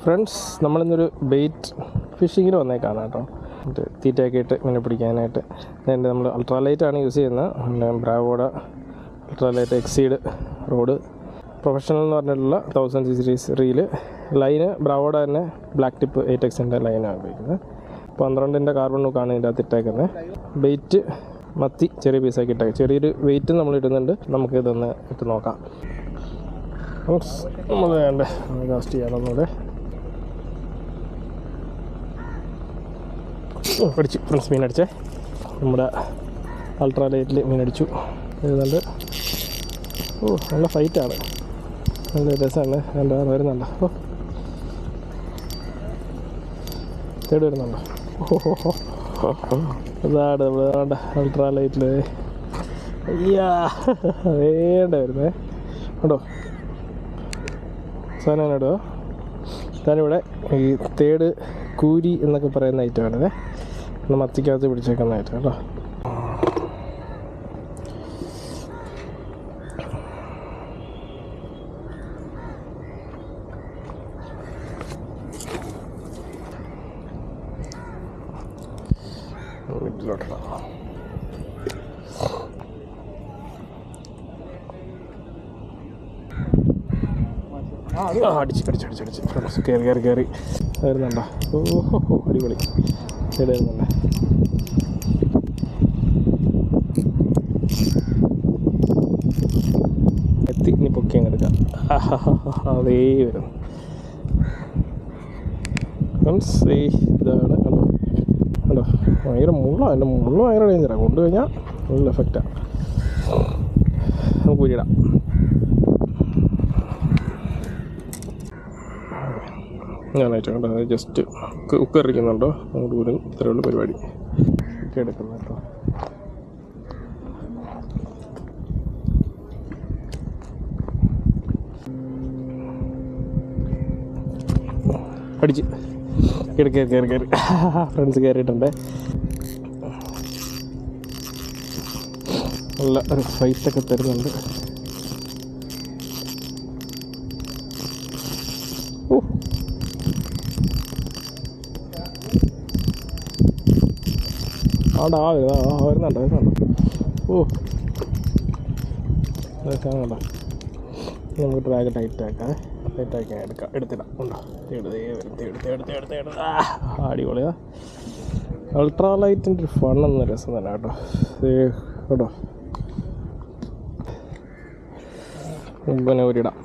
Friends, നമ്മളിന്നൊരു bait ഫിഷിങ്ങിന് വന്നേക്കാണ് കേട്ടോ. തീറ്റയൊക്കെ ഇട്ട് മീനെ പിടിക്കാനായിട്ട്. അതിൻ്റെ നമ്മൾ അൾട്രാലൈറ്റാണ് യൂസ് ചെയ്യുന്നത്. പിന്നെ ബ്രാവോഡ അൾട്രാലൈറ്റ് എക്സീഡ് റോഡ് പ്രൊഫഷണൽ എന്ന് പറഞ്ഞിട്ടുള്ള 1000 സീരീസ് റീല്. ലൈന് ബ്രാവോഡ തന്നെ ബ്ലാക്ക് ടിപ്പ് 8Xൻ്റെ ലൈനാണ് ഉപയോഗിക്കുന്നത്. 12ൻ്റെ കാർബൺ ഹുക്കാണ് ഇതിൻ്റെ അകത്ത് ഇട്ടേക്കുന്നത്. ബെയ്റ്റ് മത്തി ചെറിയ പീസാക്കി ഇട്ടേക്കാം. ചെറിയൊരു വെയിറ്റ് നമ്മൾ ഇടുന്നുണ്ട്. നമുക്ക് ഇതൊന്ന് ഇട്ട് നോക്കാം. നമ്മൾ വേണ്ട കാസ്റ്റ് ചെയ്യാനൊന്നുകൂടെ അടിച്ചു. ഫ്രണ്ട്സ്, മീനടിച്ചേ. നമ്മുടെ അൾട്രാലൈറ്റിൽ മീനടിച്ചു. വരുന്നുണ്ട്. നല്ല ഫൈറ്റാണ്, നല്ല രസമാണ്. എന്താ വരുന്നുണ്ടോ? തേടി വരുന്നുണ്ടോ? ഇതാണ് നമ്മൾ അൾട്രാലൈറ്റിൽ അയ്യാ വേണ്ട വരുന്നേ കേട്ടോ. സാധനം ഇടുക. ഞാനിവിടെ ഈ തേട് കൂരി എന്നൊക്കെ പറയുന്ന ഐറ്റമാണിത്. മത്തിക്കകത്ത് പിടിച്ചേക്കുന്ന ഐറ്റം കേട്ടോ. വീട്ടിലോട്ടാണ് അടിച്ച് ഫ്രണ്ട്സ്. കയറി വരുന്നുണ്ടോ? ഓഹോ, അടിപൊളി. ഇവിടെ വരുന്നുണ്ടോ? എത്തി. ഇനി പൊക്കി അങ്ങ് എടുക്കാം. അതേ വരും ഫ്രണ്ട്സ്. ഇതാണ് കണ്ടോ കണ്ടോ. ഭയങ്കര മുള്ളാണ്. എൻ്റെ മുള്ള ഭയങ്കര ഡേഞ്ചറാണ്. കൊണ്ടുകഴിഞ്ഞാൽ നല്ല എഫക്റ്റാണ്. നമുക്ക് ഊരിടാം. ഞാനായിട്ട് കണ്ടോ, ജസ്റ്റ് കുക്കറിരിക്കുന്നുണ്ടോ അങ്ങോട്ട് പോലും. ഇത്രയുള്ള പരിപാടി ഒക്കെ എടുക്കുന്നു കേട്ടോ. അടിച്ച് കയറി ഫ്രണ്ട്സ് കയറിയിട്ടുണ്ട്. നല്ല ഒരു ഫൈറ്റൊക്കെ തരുന്നുണ്ട്. വരുന്നുണ്ടോ? നമുക്ക് ഡ്രാഗ് ടൈറ്റാക്കാം. എടുത്തിടാം. ഉണ്ടോ? തേട്. അടിപൊളിയാ. അൾട്രാലൈറ്റിൻ്റെ ഒരു ഫണ്ണെന്ന രസം തന്നെ കേട്ടോ. കേട്ടോ, പിന്നെ ഒരിടാം.